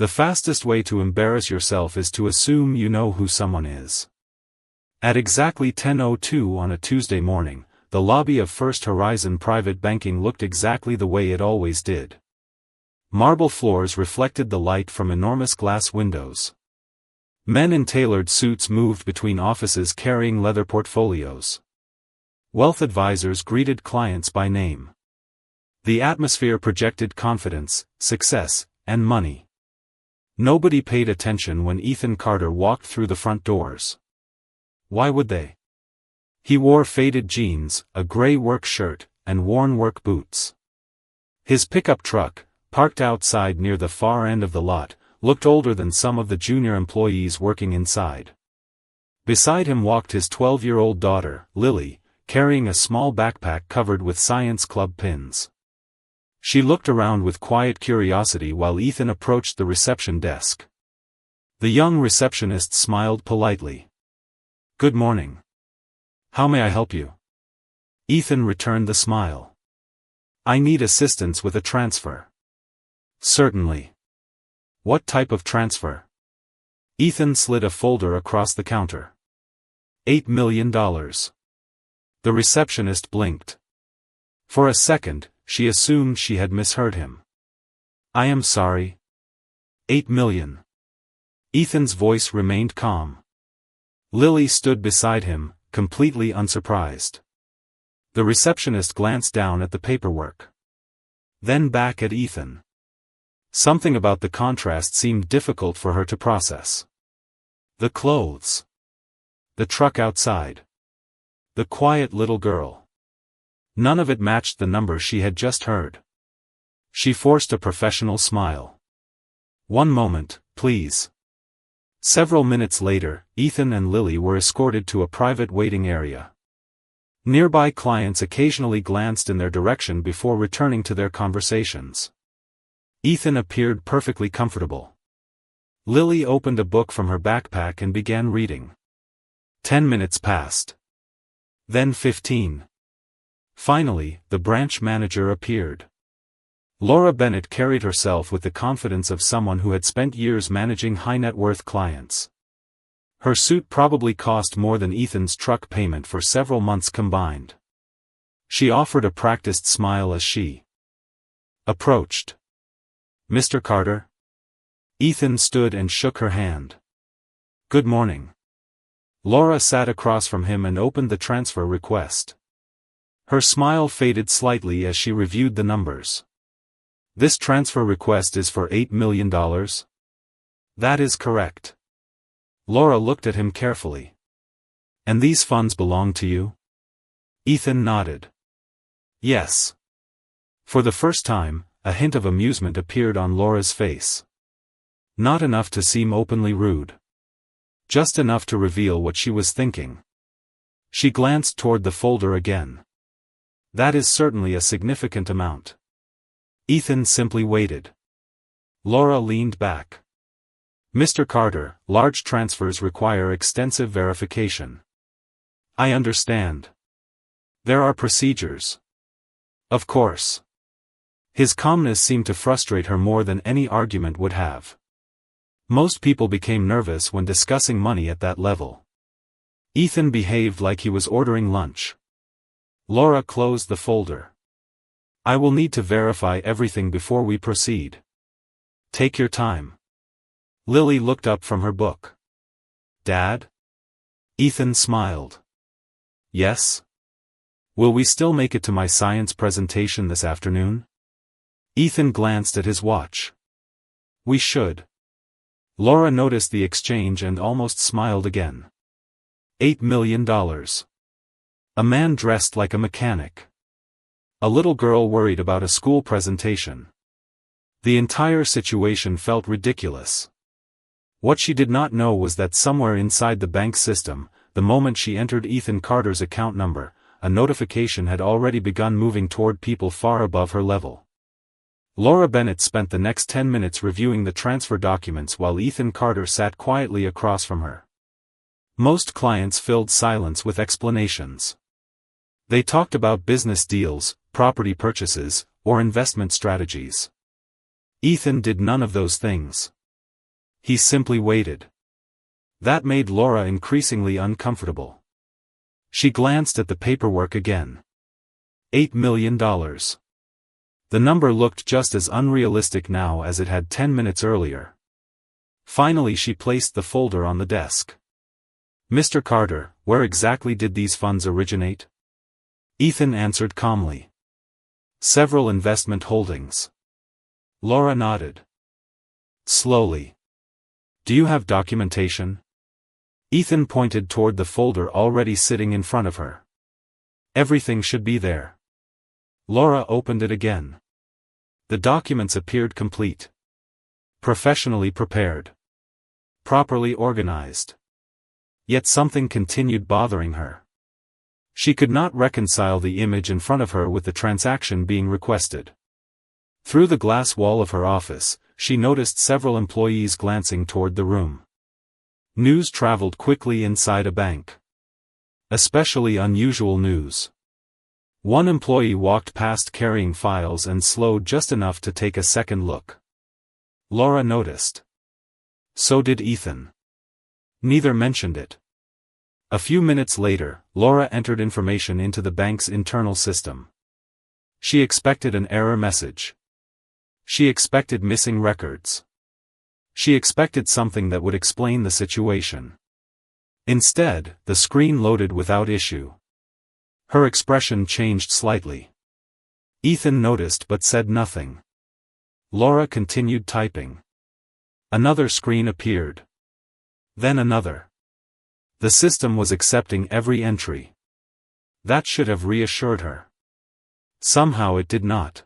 The fastest way to embarrass yourself is to assume you know who someone is. At exactly 10:02 on a Tuesday morning, the lobby of First Horizon Private Banking looked exactly the way it always did. Marble floors reflected the light from enormous glass windows. Men in tailored suits moved between offices carrying leather portfolios. Wealth advisors greeted clients by name. The atmosphere projected confidence, success, and money. Nobody paid attention when Ethan Carter walked through the front doors. Why would they? He wore faded jeans, a gray work shirt, and worn work boots. His pickup truck, parked outside near the far end of the lot, looked older than some of the junior employees working inside. Beside him walked his 12-year-old daughter, Lily, carrying a small backpack covered with science club pins. She looked around with quiet curiosity while Ethan approached the reception desk. The young receptionist smiled politely. "Good morning. How may I help you?" Ethan returned the smile. "I need assistance with a transfer." "Certainly. What type of transfer?" Ethan slid a folder across the counter. $8 million. The receptionist blinked. For a second, she assumed she had misheard him. "I am sorry. 8 million. Ethan's voice remained calm. Lily stood beside him, completely unsurprised. The receptionist glanced down at the paperwork. Then back at Ethan. Something about the contrast seemed difficult for her to process. The clothes. The truck outside. The quiet little girl. None of it matched the number she had just heard. She forced a professional smile. "One moment, please." Several minutes later, Ethan and Lily were escorted to a private waiting area. Nearby clients occasionally glanced in their direction before returning to their conversations. Ethan appeared perfectly comfortable. Lily opened a book from her backpack and began reading. 10 minutes passed. Then 15. Finally, the branch manager appeared. Laura Bennett carried herself with the confidence of someone who had spent years managing high-net-worth clients. Her suit probably cost more than Ethan's truck payment for several months combined. She offered a practiced smile as she approached. "Mr. Carter?" Ethan stood and shook her hand. "Good morning." Laura sat across from him and opened the transfer request. Her smile faded slightly as she reviewed the numbers. "This transfer request is for $8 million? "That is correct." Laura looked at him carefully. "And these funds belong to you?" Ethan nodded. "Yes." For the first time, a hint of amusement appeared on Laura's face. Not enough to seem openly rude. Just enough to reveal what she was thinking. She glanced toward the folder again. "That is certainly a significant amount." Ethan simply waited. Laura leaned back. "Mr. Carter, large transfers require extensive verification." "I understand. There are procedures." "Of course." His calmness seemed to frustrate her more than any argument would have. Most people became nervous when discussing money at that level. Ethan behaved like he was ordering lunch. Laura closed the folder. "I will need to verify everything before we proceed." "Take your time." Lily looked up from her book. "Dad?" Ethan smiled. "Yes? Will we still make it to my science presentation this afternoon?" Ethan glanced at his watch. "We should." Laura noticed the exchange and almost smiled again. $8 million. A man dressed like a mechanic. A little girl worried about a school presentation. The entire situation felt ridiculous. What she did not know was that somewhere inside the bank system, the moment she entered Ethan Carter's account number, a notification had already begun moving toward people far above her level. Laura Bennett spent the next 10 minutes reviewing the transfer documents while Ethan Carter sat quietly across from her. Most clients filled silence with explanations. They talked about business deals, property purchases, or investment strategies. Ethan did none of those things. He simply waited. That made Laura increasingly uncomfortable. She glanced at the paperwork again. $8 million. The number looked just as unrealistic now as it had 10 minutes earlier. Finally she placed the folder on the desk. Mr. Carter, where exactly did these funds originate? Ethan answered calmly. Several investment holdings. Laura nodded. Slowly. Do you have documentation? Ethan pointed toward the folder already sitting in front of her. Everything should be there. Laura opened it again. The documents appeared complete. Professionally prepared. Properly organized. Yet something continued bothering her. She could not reconcile the image in front of her with the transaction being requested. Through the glass wall of her office, she noticed several employees glancing toward the room. News traveled quickly inside a bank. Especially unusual news. One employee walked past carrying files and slowed just enough to take a second look. Laura noticed. So did Ethan. Neither mentioned it. A few minutes later, Laura entered information into the bank's internal system. She expected an error message. She expected missing records. She expected something that would explain the situation. Instead, the screen loaded without issue. Her expression changed slightly. Ethan noticed but said nothing. Laura continued typing. Another screen appeared. Then another. The system was accepting every entry. That should have reassured her. Somehow it did not.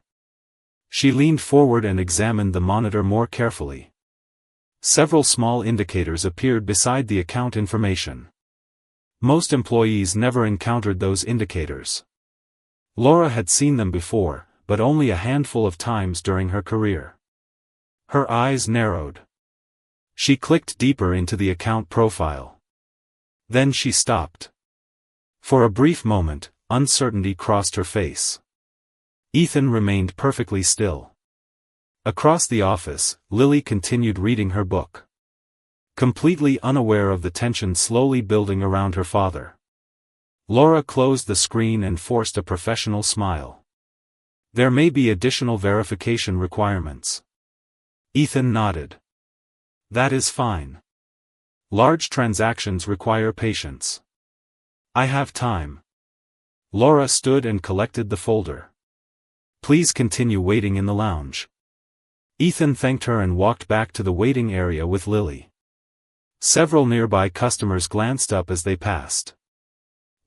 She leaned forward and examined the monitor more carefully. Several small indicators appeared beside the account information. Most employees never encountered those indicators. Laura had seen them before, but only a handful of times during her career. Her eyes narrowed. She clicked deeper into the account profile. Then she stopped. For a brief moment, uncertainty crossed her face. Ethan remained perfectly still. Across the office, Lily continued reading her book. Completely unaware of the tension slowly building around her father. Laura closed the screen and forced a professional smile. There may be additional verification requirements. Ethan nodded. That is fine. Large transactions require patience. I have time. Laura stood and collected the folder. Please continue waiting in the lounge. Ethan thanked her and walked back to the waiting area with Lily. Several nearby customers glanced up as they passed.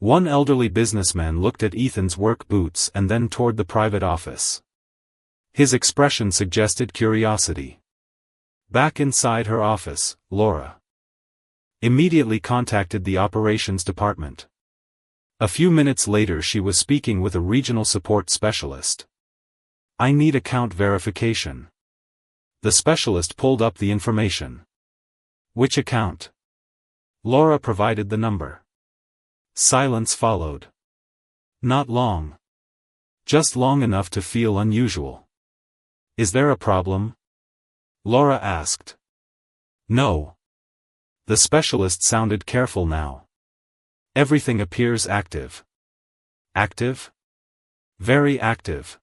One elderly businessman looked at Ethan's work boots and then toward the private office. His expression suggested curiosity. Back inside her office, Laura immediately contacted the operations department. A few minutes later she was speaking with a regional support specialist. I need account verification. The specialist pulled up the information. Which account? Laura provided the number. Silence followed. Not long. Just long enough to feel unusual. Is there a problem? Laura asked. No. The specialist sounded careful now. Everything appears active. Active? Very active.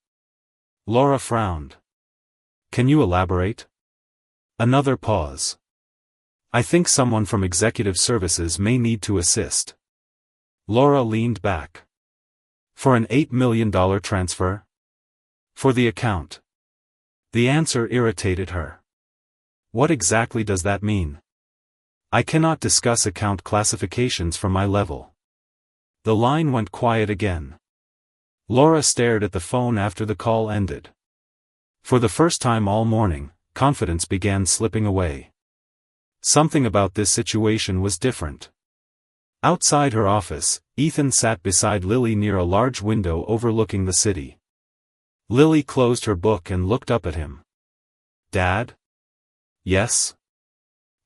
Laura frowned. Can you elaborate? Another pause. I think someone from executive services may need to assist. Laura leaned back. For an $8 million transfer? For the account. The answer irritated her. What exactly does that mean? I cannot discuss account classifications from my level. The line went quiet again. Laura stared at the phone after the call ended. For the first time all morning, confidence began slipping away. Something about this situation was different. Outside her office, Ethan sat beside Lily near a large window overlooking the city. Lily closed her book and looked up at him. Dad? Yes?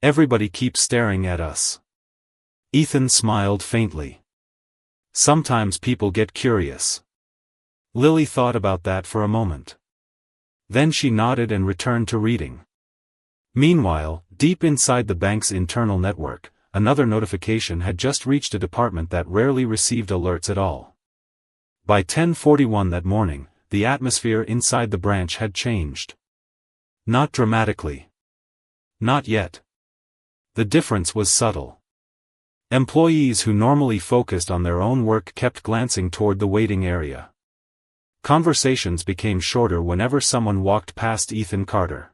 Everybody keeps staring at us. Ethan smiled faintly. Sometimes people get curious. Lily thought about that for a moment. Then she nodded and returned to reading. Meanwhile, deep inside the bank's internal network, another notification had just reached a department that rarely received alerts at all. By 10:41 that morning, the atmosphere inside the branch had changed. Not dramatically. Not yet. The difference was subtle. Employees who normally focused on their own work kept glancing toward the waiting area. Conversations became shorter whenever someone walked past Ethan Carter.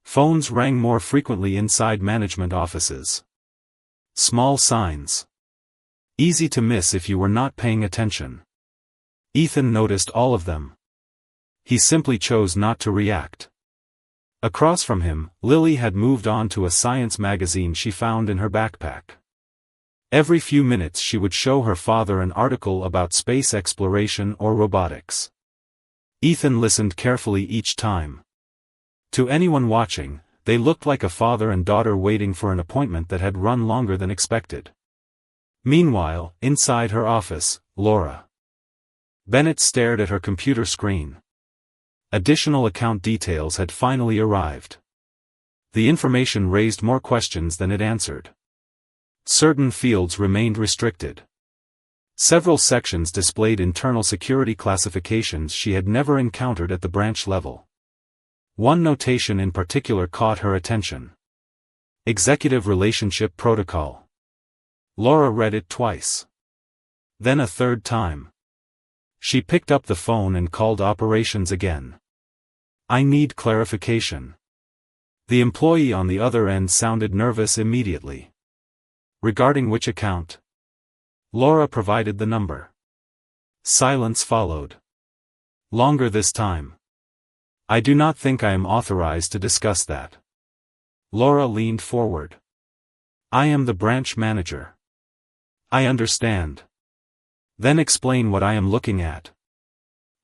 Phones rang more frequently inside management offices. Small signs. Easy to miss if you were not paying attention. Ethan noticed all of them. He simply chose not to react. Across from him, Lily had moved on to a science magazine she found in her backpack. Every few minutes she would show her father an article about space exploration or robotics. Ethan listened carefully each time. To anyone watching, they looked like a father and daughter waiting for an appointment that had run longer than expected. Meanwhile, inside her office, Laura Bennett stared at her computer screen. Additional account details had finally arrived. The information raised more questions than it answered. Certain fields remained restricted. Several sections displayed internal security classifications she had never encountered at the branch level. One notation in particular caught her attention. Executive Relationship Protocol. Laura read it twice. Then a third time. She picked up the phone and called operations again. "I need clarification." The employee on the other end sounded nervous immediately. "Regarding which account?" Laura provided the number. Silence followed. Longer this time. "I do not think I am authorized to discuss that." Laura leaned forward. "I am the branch manager." "I understand. Then explain what I am looking at."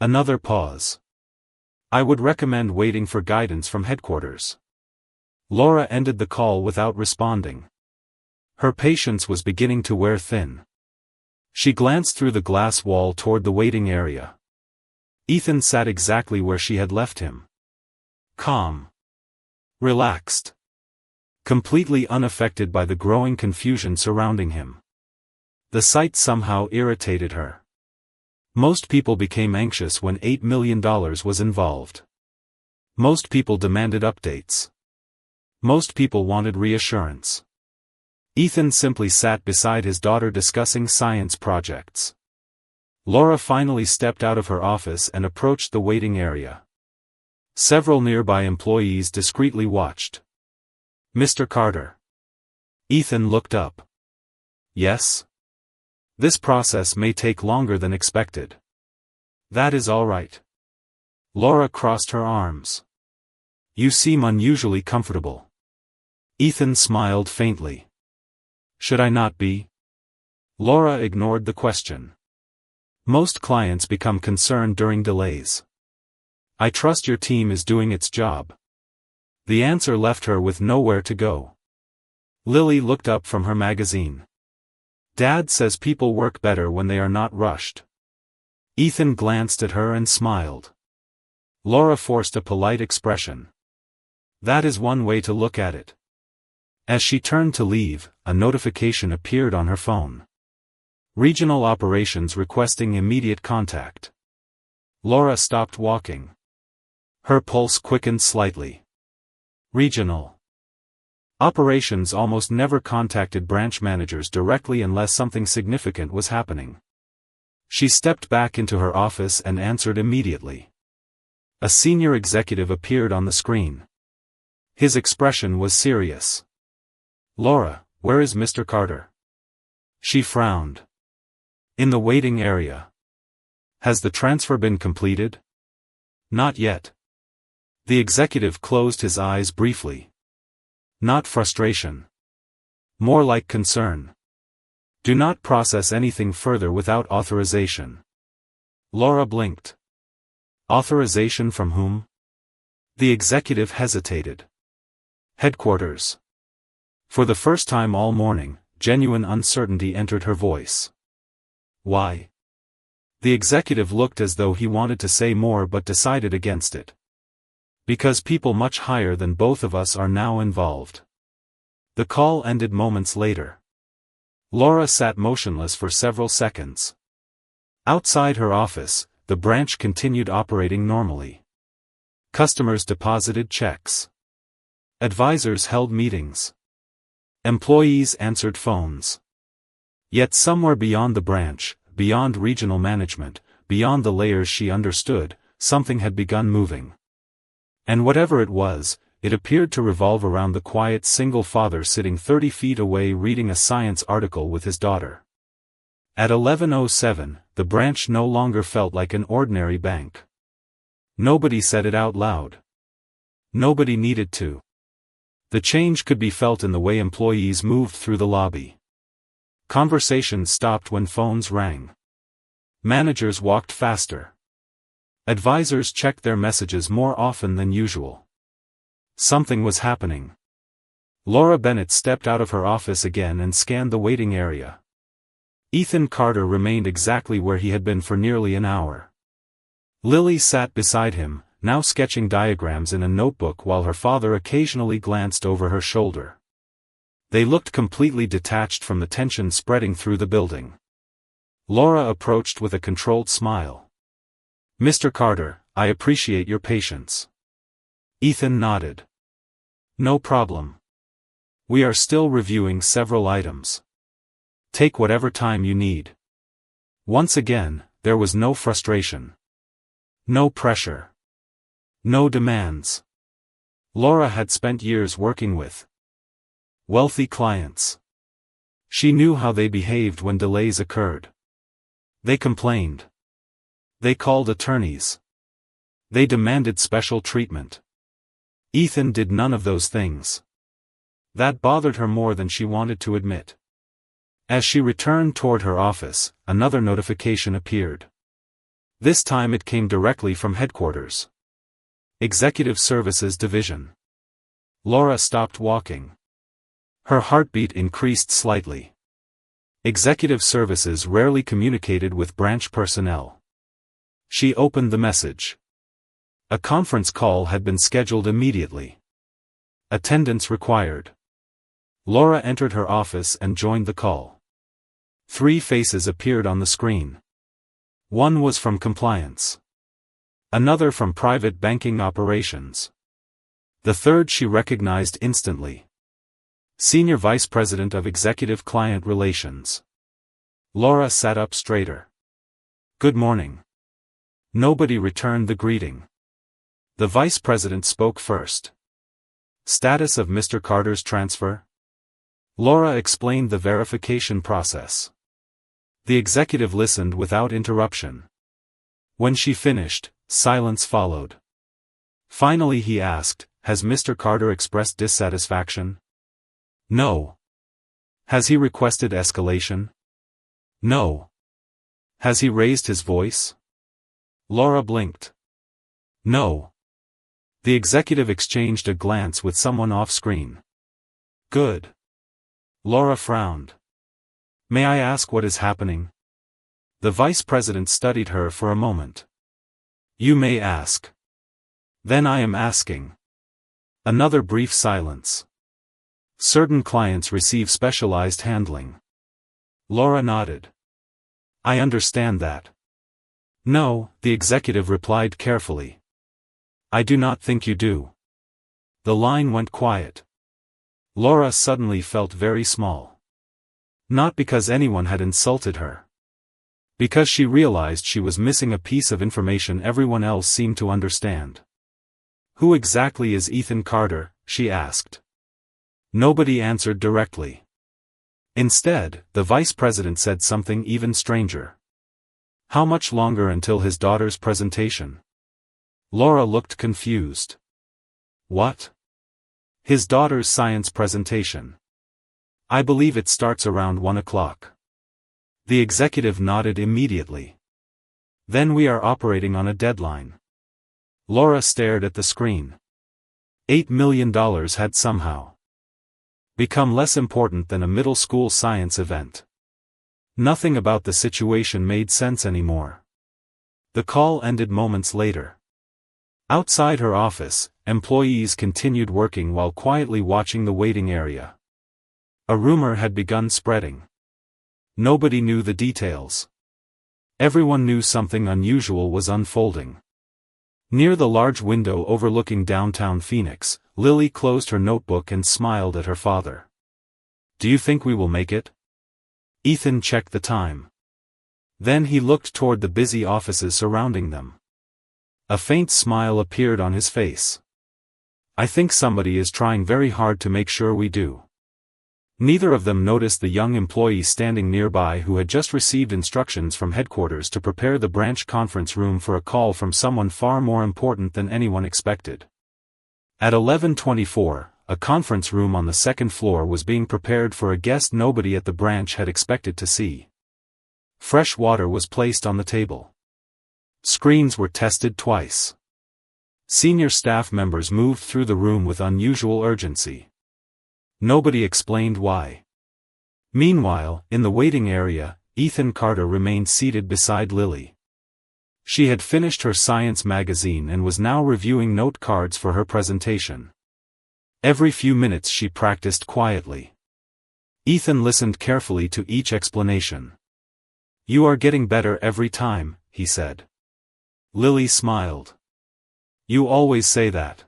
Another pause. "I would recommend waiting for guidance from headquarters." Laura ended the call without responding. Her patience was beginning to wear thin. She glanced through the glass wall toward the waiting area. Ethan sat exactly where she had left him. Calm. Relaxed. Completely unaffected by the growing confusion surrounding him. The sight somehow irritated her. Most people became anxious when $8 million was involved. Most people demanded updates. Most people wanted reassurance. Ethan simply sat beside his daughter discussing science projects. Laura finally stepped out of her office and approached the waiting area. Several nearby employees discreetly watched. "Mr. Carter." Ethan looked up. "Yes?" "This process may take longer than expected." "That is all right." Laura crossed her arms. "You seem unusually comfortable." Ethan smiled faintly. "Should I not be?" Laura ignored the question. "Most clients become concerned during delays." "I trust your team is doing its job." The answer left her with nowhere to go. Lily looked up from her magazine. "Dad says people work better when they are not rushed." Ethan glanced at her and smiled. Laura forced a polite expression. "That is one way to look at it." As she turned to leave, a notification appeared on her phone. Regional Operations requesting immediate contact. Laura stopped walking. Her pulse quickened slightly. Regional Operations almost never contacted branch managers directly unless something significant was happening. She stepped back into her office and answered immediately. A senior executive appeared on the screen. His expression was serious. "Laura, where is Mr. Carter?" She frowned. "In the waiting area." "Has the transfer been completed?" "Not yet." The executive closed his eyes briefly. Not frustration. More like concern. "Do not process anything further without authorization." Laura blinked. Authorization from whom? The executive hesitated. Headquarters. For the first time all morning, genuine uncertainty entered her voice. "Why?" The executive looked as though he wanted to say more but decided against it. Because people much higher than both of us are now involved. The call ended moments later. Laura sat motionless for several seconds. Outside her office, the branch continued operating normally. Customers deposited checks. Advisors held meetings. Employees answered phones. Yet somewhere beyond the branch, beyond regional management, beyond the layers she understood, something had begun moving. And whatever it was, it appeared to revolve around the quiet single father sitting 30 feet away reading a science article with his daughter. At 11:07, the branch no longer felt like an ordinary bank. Nobody said it out loud. Nobody needed to. The change could be felt in the way employees moved through the lobby. Conversations stopped when phones rang. Managers walked faster. Advisors checked their messages more often than usual. Something was happening. Laura Bennett stepped out of her office again and scanned the waiting area. Ethan Carter remained exactly where he had been for nearly an hour. Lily sat beside him, now sketching diagrams in a notebook while her father occasionally glanced over her shoulder. They looked completely detached from the tension spreading through the building. Laura approached with a controlled smile. "Mr. Carter, I appreciate your patience." Ethan nodded. "No problem. We are still reviewing several items. Take whatever time you need." Once again, there was no frustration. No pressure. No demands. Laura had spent years working with wealthy clients. She knew how they behaved when delays occurred. They complained. They called attorneys. They demanded special treatment. Ethan did none of those things. That bothered her more than she wanted to admit. As she returned toward her office, another notification appeared. This time it came directly from headquarters. Executive Services Division. Laura stopped walking. Her heartbeat increased slightly. Executive Services rarely communicated with branch personnel. She opened the message. A conference call had been scheduled immediately. Attendance required. Laura entered her office and joined the call. 3 faces appeared on the screen. One was from compliance. Another from private banking operations. The third she recognized instantly. Senior Vice President of Executive Client Relations. Laura sat up straighter. "Good morning." Nobody returned the greeting. The Vice President spoke first. "Status of Mr. Carter's transfer?" Laura explained the verification process. The executive listened without interruption. When she finished, silence followed. Finally he asked, "Has Mr. Carter expressed dissatisfaction?" "No." "Has he requested escalation?" "No." "Has he raised his voice?" Laura blinked. "No." The executive exchanged a glance with someone off-screen. "Good." Laura frowned. "May I ask what is happening?" The vice president studied her for a moment. "You may ask." "Then I am asking." Another brief silence. "Certain clients receive specialized handling." Laura nodded. "I understand that." "No," the executive replied carefully. "I do not think you do." The line went quiet. Laura suddenly felt very small. Not because anyone had insulted her. Because she realized she was missing a piece of information everyone else seemed to understand. "Who exactly is Ethan Carter?" she asked. Nobody answered directly. Instead, the vice president said something even stranger. "How much longer until his daughter's presentation?" Laura looked confused. "What?" "His daughter's science presentation. I believe it starts around 1 o'clock." The executive nodded immediately. "Then we are operating on a deadline." Laura stared at the screen. $8 million had somehow become less important than a middle school science event. Nothing about the situation made sense anymore. The call ended moments later. Outside her office, employees continued working while quietly watching the waiting area. A rumor had begun spreading. Nobody knew the details. Everyone knew something unusual was unfolding. Near the large window overlooking downtown Phoenix, Lily closed her notebook and smiled at her father. "Do you think we will make it?" Ethan checked the time. Then he looked toward the busy offices surrounding them. A faint smile appeared on his face. "I think somebody is trying very hard to make sure we do." Neither of them noticed the young employee standing nearby who had just received instructions from headquarters to prepare the branch conference room for a call from someone far more important than anyone expected. At 11:24, a conference room on the second floor was being prepared for a guest nobody at the branch had expected to see. Fresh water was placed on the table. Screens were tested twice. Senior staff members moved through the room with unusual urgency. Nobody explained why. Meanwhile, in the waiting area, Ethan Carter remained seated beside Lily. She had finished her science magazine and was now reviewing note cards for her presentation. Every few minutes she practiced quietly. Ethan listened carefully to each explanation. "You are getting better every time," he said. Lily smiled. "You always say that."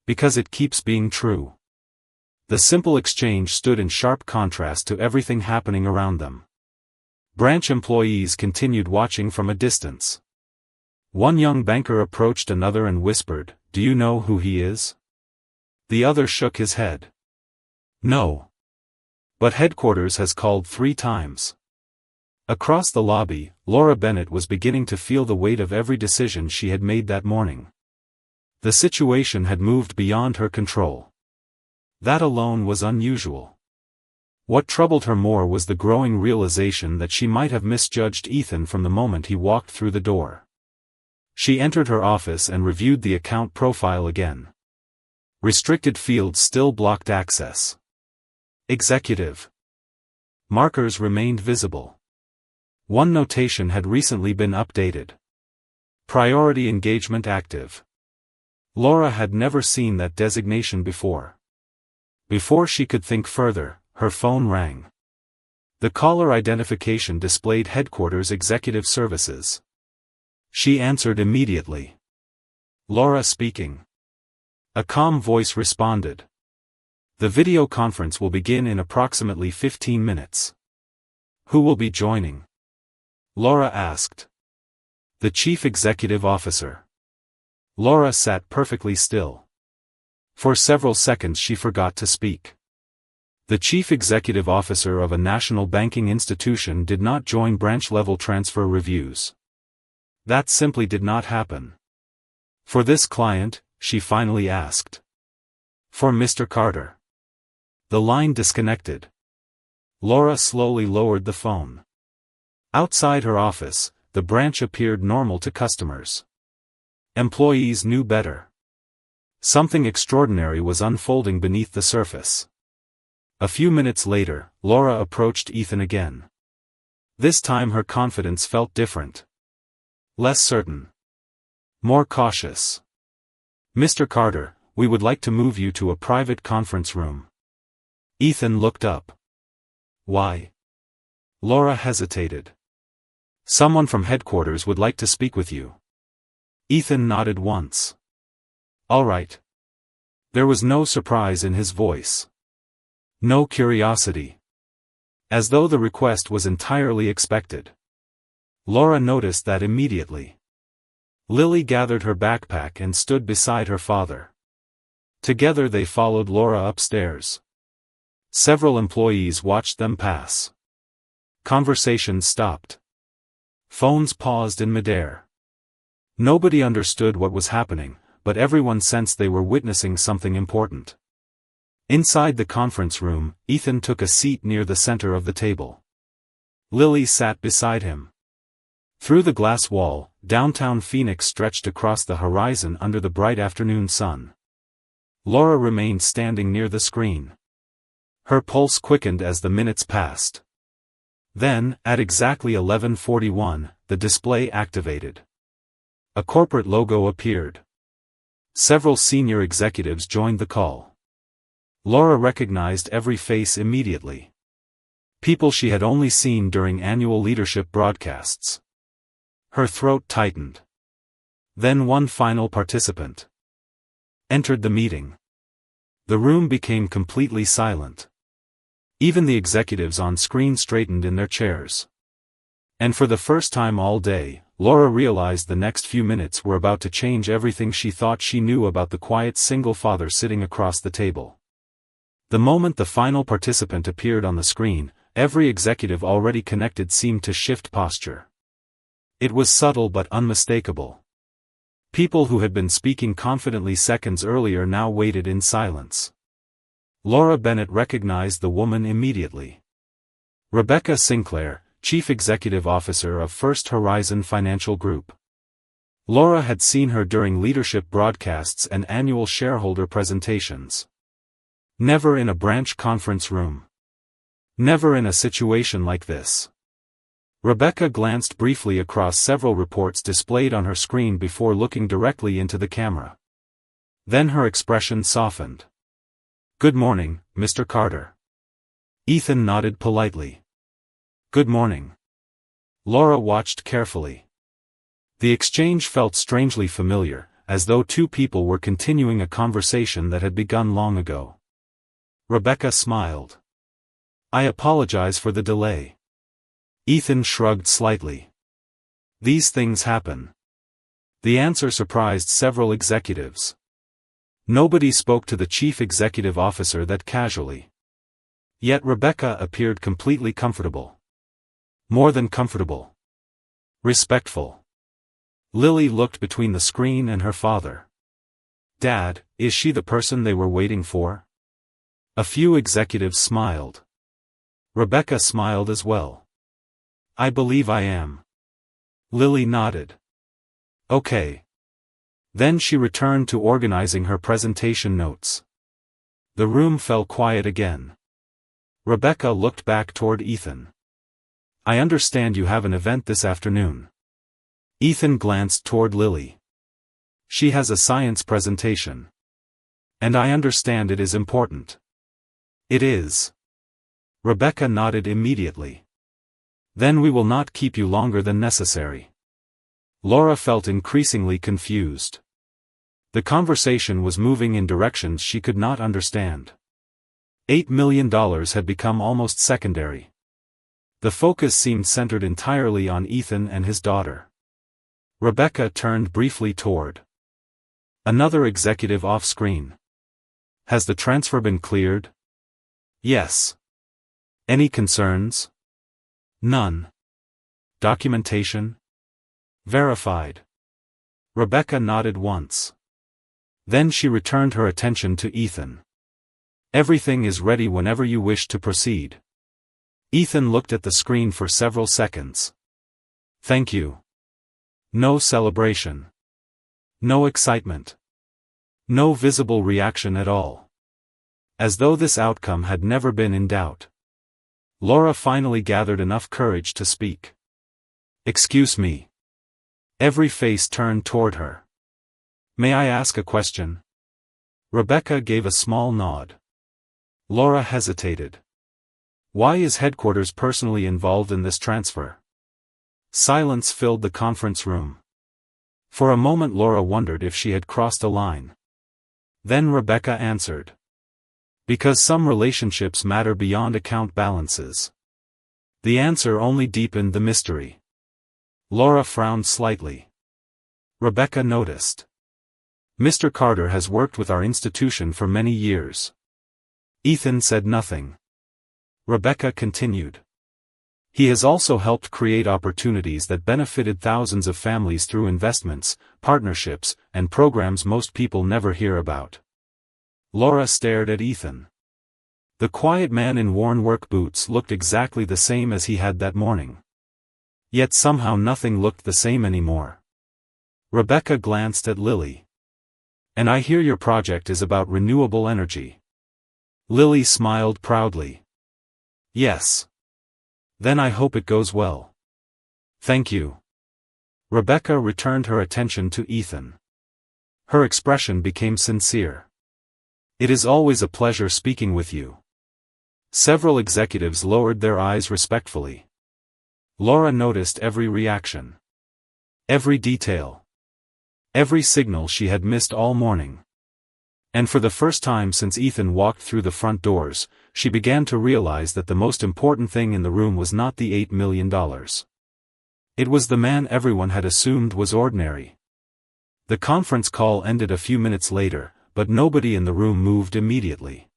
"Because it keeps being true." The simple exchange stood in sharp contrast to everything happening around them. Branch employees continued watching from a distance. One young banker approached another and whispered, "Do you know who he is?" The other shook his head. "No. But headquarters has called 3 times." Across the lobby, Laura Bennett was beginning to feel the weight of every decision she had made that morning. The situation had moved beyond her control. That alone was unusual. What troubled her more was the growing realization that she might have misjudged Ethan from the moment he walked through the door. She entered her office and reviewed the account profile again. Restricted fields still blocked access. Executive markers remained visible. One notation had recently been updated. Priority engagement active. Laura had never seen that designation before. Before she could think further, her phone rang. The caller identification displayed Headquarters Executive Services. She answered immediately. "Laura speaking." A calm voice responded. "The video conference will begin in approximately 15 minutes. Who will be joining?" Laura asked. "The Chief Executive Officer." Laura sat perfectly still. For several seconds she forgot to speak. The Chief Executive Officer of a national banking institution did not join branch-level transfer reviews. That simply did not happen. "For this client?" she finally asked. "For Mr. Carter." The line disconnected. Laura slowly lowered the phone. Outside her office, the branch appeared normal to customers. Employees knew better. Something extraordinary was unfolding beneath the surface. A few minutes later, Laura approached Ethan again. This time her confidence felt different. Less certain. More cautious. "Mr. Carter, we would like to move you to a private conference room." Ethan looked up. "Why?" Laura hesitated. "Someone from headquarters would like to speak with you." Ethan nodded once. "All right." There was no surprise in his voice. No curiosity. As though the request was entirely expected. Laura noticed that immediately. Lily gathered her backpack and stood beside her father. Together they followed Laura upstairs. Several employees watched them pass. Conversations stopped. Phones paused in midair. Nobody understood what was happening, but everyone sensed they were witnessing something important. Inside the conference room, Ethan took a seat near the center of the table. Lily sat beside him. Through the glass wall, downtown Phoenix stretched across the horizon under the bright afternoon sun. Laura remained standing near the screen. Her pulse quickened as the minutes passed. Then, at exactly 11:41, the display activated. A corporate logo appeared. Several senior executives joined the call. Laura recognized every face immediately. People she had only seen during annual leadership broadcasts. Her throat tightened. Then one final participant entered the meeting. The room became completely silent. Even the executives on screen straightened in their chairs. And for the first time all day, Laura realized the next few minutes were about to change everything she thought she knew about the quiet single father sitting across the table. The moment the final participant appeared on the screen, every executive already connected seemed to shift posture. It was subtle but unmistakable. People who had been speaking confidently seconds earlier now waited in silence. Laura Bennett recognized the woman immediately. Rebecca Sinclair, Chief Executive Officer of First Horizon Financial Group. Laura had seen her during leadership broadcasts and annual shareholder presentations. Never in a branch conference room. Never in a situation like this. Rebecca glanced briefly across several reports displayed on her screen before looking directly into the camera. Then her expression softened. "Good morning, Mr. Carter." Ethan nodded politely. "Good morning." Laura watched carefully. The exchange felt strangely familiar, as though two people were continuing a conversation that had begun long ago. Rebecca smiled. "I apologize for the delay." Ethan shrugged slightly. "These things happen." The answer surprised several executives. Nobody spoke to the chief executive officer that casually. Yet Rebecca appeared completely comfortable. More than comfortable. Respectful. Lily looked between the screen and her father. "Dad, is she the person they were waiting for?" A few executives smiled. Rebecca smiled as well. "I believe I am." Lily nodded. "Okay." Then she returned to organizing her presentation notes. The room fell quiet again. Rebecca looked back toward Ethan. "I understand you have an event this afternoon." Ethan glanced toward Lily. "She has a science presentation. And I understand it is important." "It is." Rebecca nodded immediately. "Then we will not keep you longer than necessary." Laura felt increasingly confused. The conversation was moving in directions she could not understand. $8 million had become almost secondary. The focus seemed centered entirely on Ethan and his daughter. Rebecca turned briefly toward another executive off-screen. "Has the transfer been cleared?" "Yes." "Any concerns?" "None." "Documentation?" "Verified." Rebecca nodded once. Then she returned her attention to Ethan. "Everything is ready whenever you wish to proceed." Ethan looked at the screen for several seconds. "Thank you." No celebration. No excitement. No visible reaction at all. As though this outcome had never been in doubt. Laura finally gathered enough courage to speak. "Excuse me." Every face turned toward her. "May I ask a question?" Rebecca gave a small nod. Laura hesitated. "Why is headquarters personally involved in this transfer?" Silence filled the conference room. For a moment Laura wondered if she had crossed a line. Then Rebecca answered. "Because some relationships matter beyond account balances." The answer only deepened the mystery. Laura frowned slightly. Rebecca noticed. "Mr. Carter has worked with our institution for many years." Ethan said nothing. Rebecca continued. "He has also helped create opportunities that benefited thousands of families through investments, partnerships, and programs most people never hear about." Laura stared at Ethan. The quiet man in worn work boots looked exactly the same as he had that morning. Yet somehow nothing looked the same anymore. Rebecca glanced at Lily. "And I hear your project is about renewable energy." Lily smiled proudly. "Yes. Then I hope it goes well." "Thank you." Rebecca returned her attention to Ethan. Her expression became sincere. "It is always a pleasure speaking with you." Several executives lowered their eyes respectfully. Laura noticed every reaction. Every detail. Every signal she had missed all morning. And for the first time since Ethan walked through the front doors, she began to realize that the most important thing in the room was not the $8 million. It was the man everyone had assumed was ordinary. The conference call ended a few minutes later, but nobody in the room moved immediately.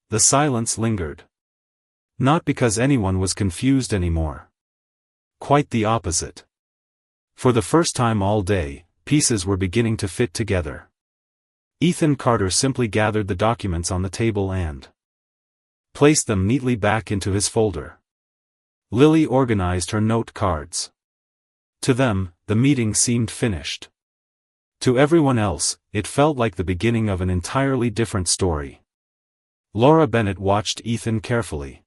The silence lingered. Not because anyone was confused anymore. Quite the opposite. For the first time all day, pieces were beginning to fit together. Ethan Carter simply gathered the documents on the table and placed them neatly back into his folder. Lily organized her note cards. To them, the meeting seemed finished. To everyone else, it felt like the beginning of an entirely different story. Laura Bennett watched Ethan carefully.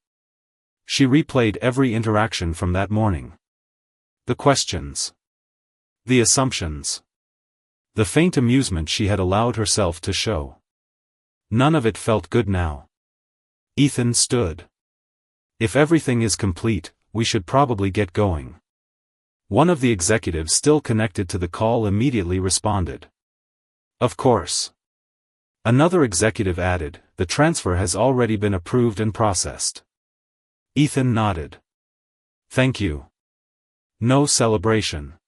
She replayed every interaction from that morning. The questions. The assumptions. The faint amusement she had allowed herself to show. None of it felt good now. Ethan stood. "If everything is complete, we should probably get going." One of the executives still connected to the call immediately responded. "Of course." Another executive added, "The transfer has already been approved and processed." Ethan nodded. "Thank you." No celebration.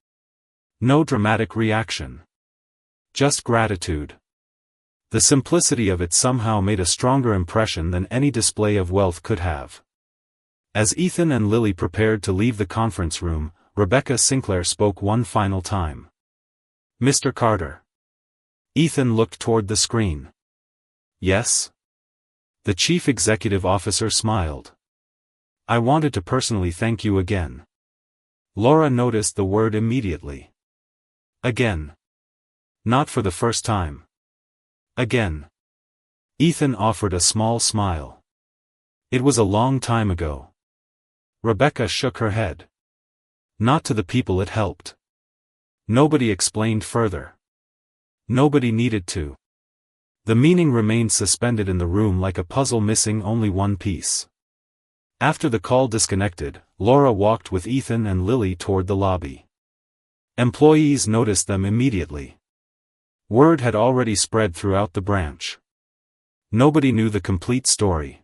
No dramatic reaction. Just gratitude. The simplicity of it somehow made a stronger impression than any display of wealth could have. As Ethan and Lily prepared to leave the conference room, Rebecca Sinclair spoke one final time. "Mr. Carter." Ethan looked toward the screen. "Yes?" The chief executive officer smiled. "I wanted to personally thank you again." Laura noticed the word immediately. Again. Not for the first time. Again. Ethan offered a small smile. "It was a long time ago." Rebecca shook her head. "Not to the people it helped." Nobody explained further. Nobody needed to. The meaning remained suspended in the room like a puzzle missing only one piece. After the call disconnected, Laura walked with Ethan and Lily toward the lobby. Employees noticed them immediately. Word had already spread throughout the branch. Nobody knew the complete story.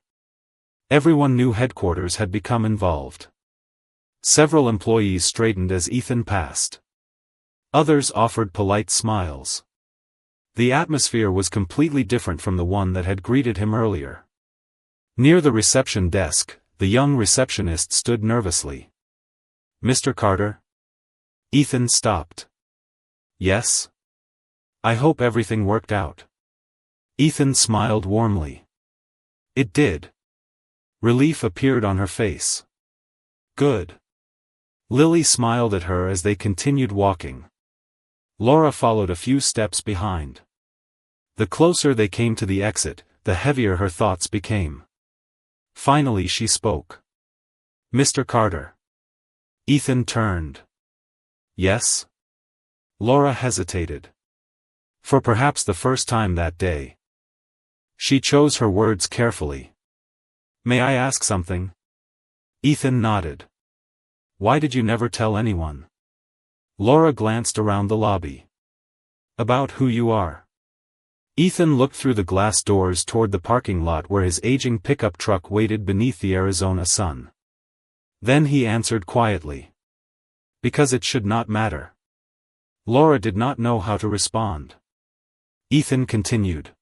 Everyone knew headquarters had become involved. Several employees straightened as Ethan passed. Others offered polite smiles. The atmosphere was completely different from the one that had greeted him earlier. Near the reception desk, the young receptionist stood nervously. "Mr. Carter?" Ethan stopped. "Yes?" "I hope everything worked out." Ethan smiled warmly. It did. Relief appeared on her face. "Good." Lily smiled at her as they continued walking. Laura followed a few steps behind. The closer they came to the exit, the heavier her thoughts became. Finally she spoke. "Mr. Carter." Ethan turned. "Yes?" Laura hesitated. For perhaps the first time that day. She chose her words carefully. "May I ask something?" Ethan nodded. "Why did you never tell anyone?" Laura glanced around the lobby. "About who you are." Ethan looked through the glass doors toward the parking lot where his aging pickup truck waited beneath the Arizona sun. Then he answered quietly. "Because it should not matter." Laura did not know how to respond. Ethan continued.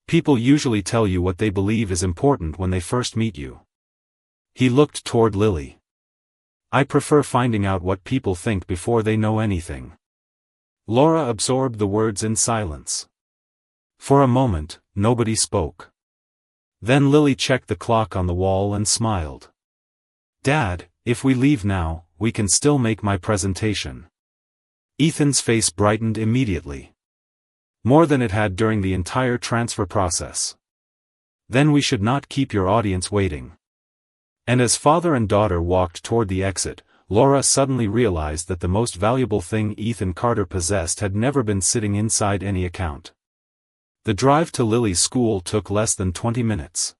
"People usually tell you what they believe is important when they first meet you." He looked toward Lily. "I prefer finding out what people think before they know anything." Laura absorbed the words in silence. For a moment, nobody spoke. Then Lily checked the clock on the wall and smiled. "Dad, if we leave now, we can still make my presentation." Ethan's face brightened immediately. More than it had during the entire transfer process. "Then we should not keep your audience waiting." And as father and daughter walked toward the exit, Laura suddenly realized that the most valuable thing Ethan Carter possessed had never been sitting inside any account. The drive to Lily's school took less than 20 minutes.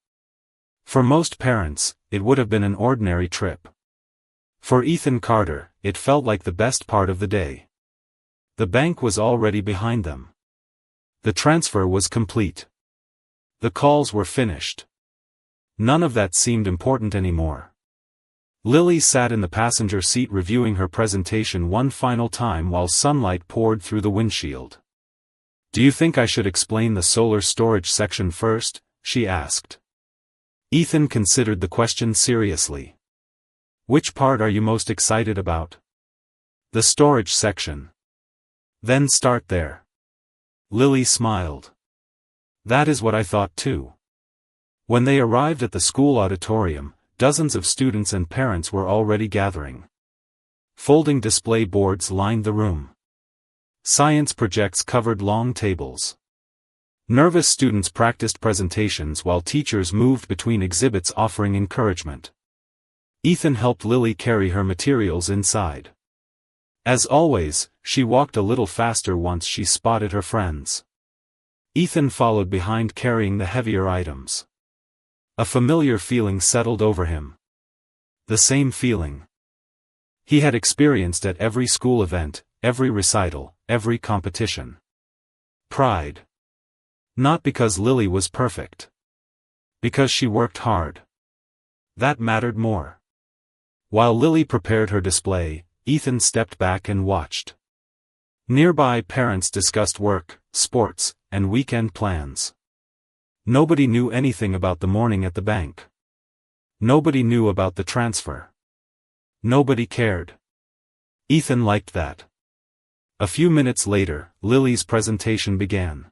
For most parents, it would have been an ordinary trip. For Ethan Carter, it felt like the best part of the day. The bank was already behind them. The transfer was complete. The calls were finished. None of that seemed important anymore. Lily sat in the passenger seat reviewing her presentation one final time while sunlight poured through the windshield. "Do you think I should explain the solar storage section first?" she asked. Ethan considered the question seriously. "Which part are you most excited about?" "The storage section." "Then start there." Lily smiled. "That is what I thought too." When they arrived at the school auditorium, dozens of students and parents were already gathering. Folding display boards lined the room. Science projects covered long tables. Nervous students practiced presentations while teachers moved between exhibits offering encouragement. Ethan helped Lily carry her materials inside. As always, she walked a little faster once she spotted her friends. Ethan followed behind carrying the heavier items. A familiar feeling settled over him. The same feeling he had experienced at every school event, every recital, every competition. Pride. Not because Lily was perfect. Because she worked hard. That mattered more. While Lily prepared her display, Ethan stepped back and watched. Nearby parents discussed work, sports, and weekend plans. Nobody knew anything about the morning at the bank. Nobody knew about the transfer. Nobody cared. Ethan liked that. A few minutes later, Lily's presentation began.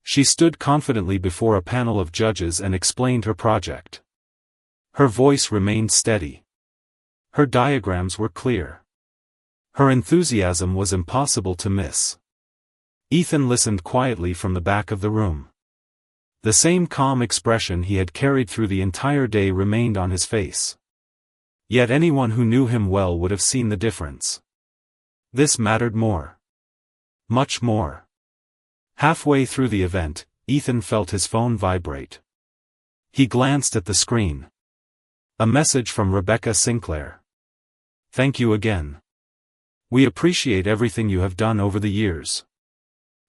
She stood confidently before a panel of judges and explained her project. Her voice remained steady. Her diagrams were clear. Her enthusiasm was impossible to miss. Ethan listened quietly from the back of the room. The same calm expression he had carried through the entire day remained on his face. Yet anyone who knew him well would have seen the difference. This mattered more. Much more. Halfway through the event, Ethan felt his phone vibrate. He glanced at the screen. A message from Rebecca Sinclair. "Thank you again. We appreciate everything you have done over the years."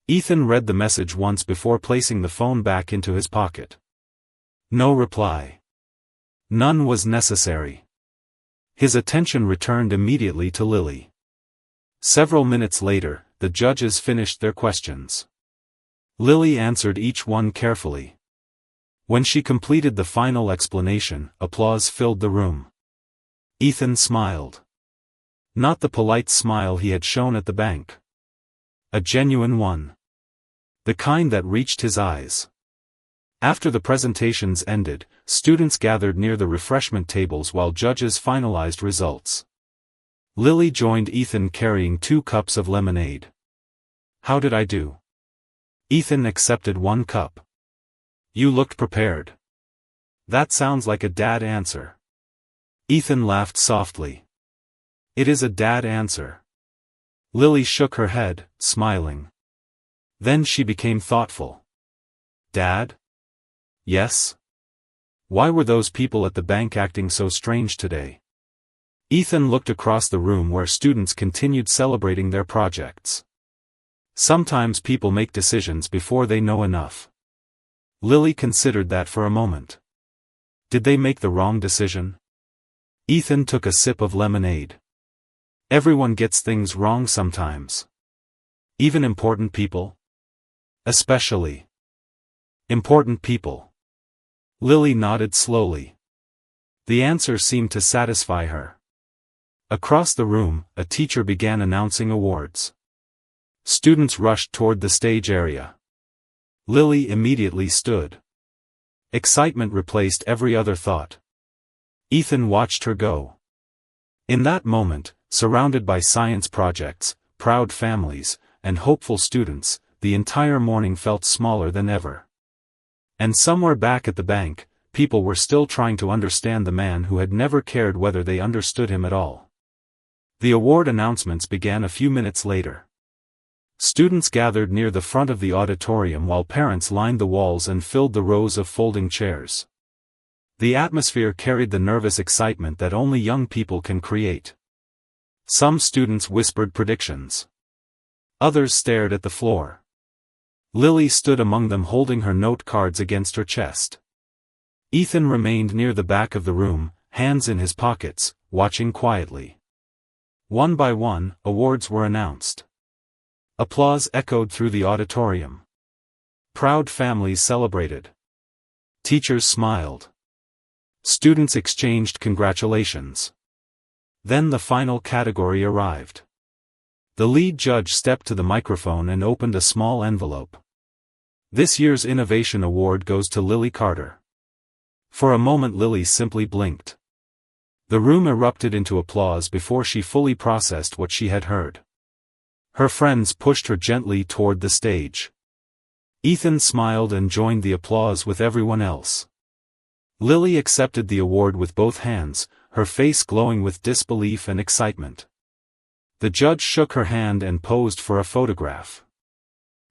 Ethan read the message once before placing the phone back into his pocket. No reply. None was necessary. His attention returned immediately to Lily. Several minutes later, the judges finished their questions. Lily answered each one carefully. When she completed the final explanation, applause filled the room. Ethan smiled. Not the polite smile he had shown at the bank. A genuine one. The kind that reached his eyes. After the presentations ended, students gathered near the refreshment tables while judges finalized results. Lily joined Ethan carrying 2 cups of lemonade. "How did I do?" Ethan accepted 1 cup. "You looked prepared." "That sounds like a dad answer." Ethan laughed softly. "It is a dad answer." Lily shook her head, smiling. Then she became thoughtful. "Dad?" "Yes?" "Why were those people at the bank acting so strange today?" Ethan looked across the room where students continued celebrating their projects. Sometimes people make decisions before they know enough. Lily considered that for a moment. Did they make the wrong decision? Ethan took a sip of lemonade. Everyone gets things wrong sometimes. Even important people? Especially important people. Lily nodded slowly. The answer seemed to satisfy her. Across the room, a teacher began announcing awards. Students rushed toward the stage area. Lily immediately stood. Excitement replaced every other thought. Ethan watched her go. In that moment, surrounded by science projects, proud families, and hopeful students, the entire morning felt smaller than ever. And somewhere back at the bank, people were still trying to understand the man who had never cared whether they understood him at all. The award announcements began a few minutes later. Students gathered near the front of the auditorium while parents lined the walls and filled the rows of folding chairs. The atmosphere carried the nervous excitement that only young people can create. Some students whispered predictions. Others stared at the floor. Lily stood among them holding her note cards against her chest. Ethan remained near the back of the room, hands in his pockets, watching quietly. One by one, awards were announced. Applause echoed through the auditorium. Proud families celebrated. Teachers smiled. Students exchanged congratulations. Then the final category arrived. The lead judge stepped to the microphone and opened a small envelope. This year's Innovation Award goes to Lily Carter. For a moment Lily simply blinked. The room erupted into applause before she fully processed what she had heard. Her friends pushed her gently toward the stage. Ethan smiled and joined the applause with everyone else. Lily accepted the award with both hands, her face glowing with disbelief and excitement. The judge shook her hand and posed for a photograph.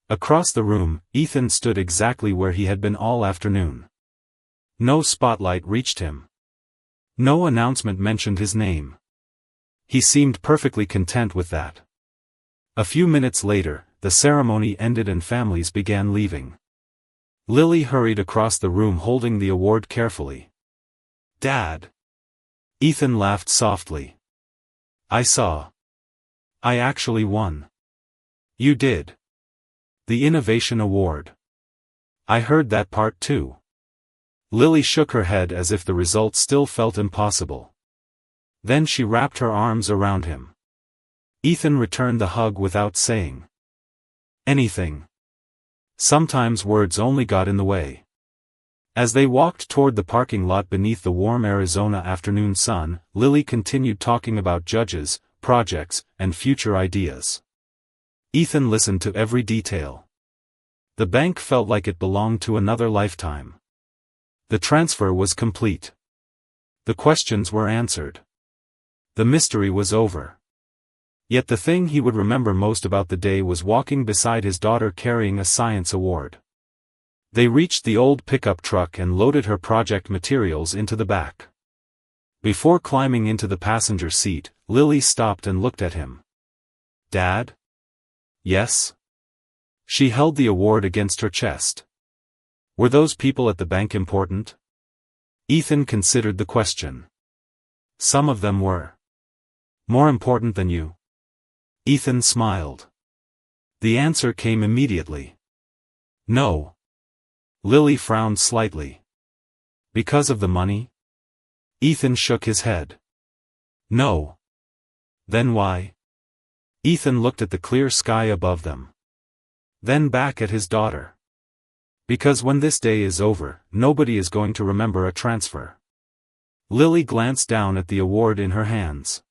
Across the room, Ethan stood exactly where he had been all afternoon. No spotlight reached him. No announcement mentioned his name. He seemed perfectly content with that. A few minutes later, the ceremony ended and families began leaving. Lily hurried across the room holding the award carefully. "Dad!" Ethan laughed softly. "I saw. I actually won." "You did. The Innovation Award." "I heard that part too." Lily shook her head as if the result still felt impossible. Then she wrapped her arms around him. Ethan returned the hug without saying anything. Sometimes words only got in the way. As they walked toward the parking lot beneath the warm Arizona afternoon sun, Lily continued talking about judges, projects, and future ideas. Ethan listened to every detail. The bank felt like it belonged to another lifetime. The transfer was complete. The questions were answered. The mystery was over. Yet the thing he would remember most about the day was walking beside his daughter carrying a science award. They reached the old pickup truck and loaded her project materials into the back. Before climbing into the passenger seat, Lily stopped and looked at him. "Dad?" "Yes?" She held the award against her chest. Were those people at the bank important? Ethan considered the question. "Some of them were." "More important than you?" Ethan smiled. The answer came immediately. "No." Lily frowned slightly. "Because of the money?" Ethan shook his head. "No." "Then why?" Ethan looked at the clear sky above them. Then back at his daughter. "Because when this day is over, nobody is going to remember a transfer." Lily glanced down at the award in her hands.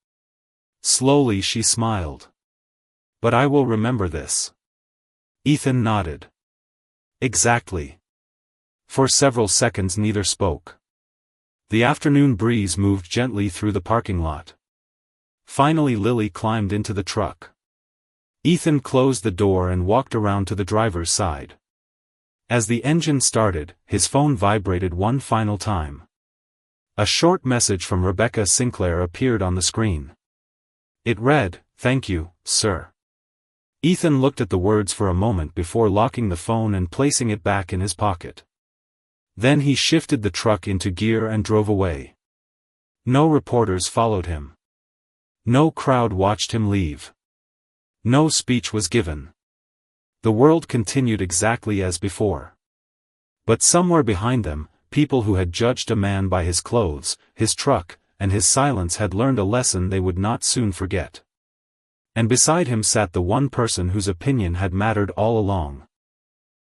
Slowly she smiled. "But I will remember this." Ethan nodded. "Exactly." For several seconds neither spoke. The afternoon breeze moved gently through the parking lot. Finally Lily climbed into the truck. Ethan closed the door and walked around to the driver's side. As the engine started, his phone vibrated one final time. A short message from Rebecca Sinclair appeared on the screen. It read, "Thank you, sir." Ethan looked at the words for a moment before locking the phone and placing it back in his pocket. Then he shifted the truck into gear and drove away. No reporters followed him. No crowd watched him leave. No speech was given. The world continued exactly as before. But somewhere behind them, people who had judged a man by his clothes, his truck, and his silence had learned a lesson they would not soon forget. And beside him sat the one person whose opinion had mattered all along.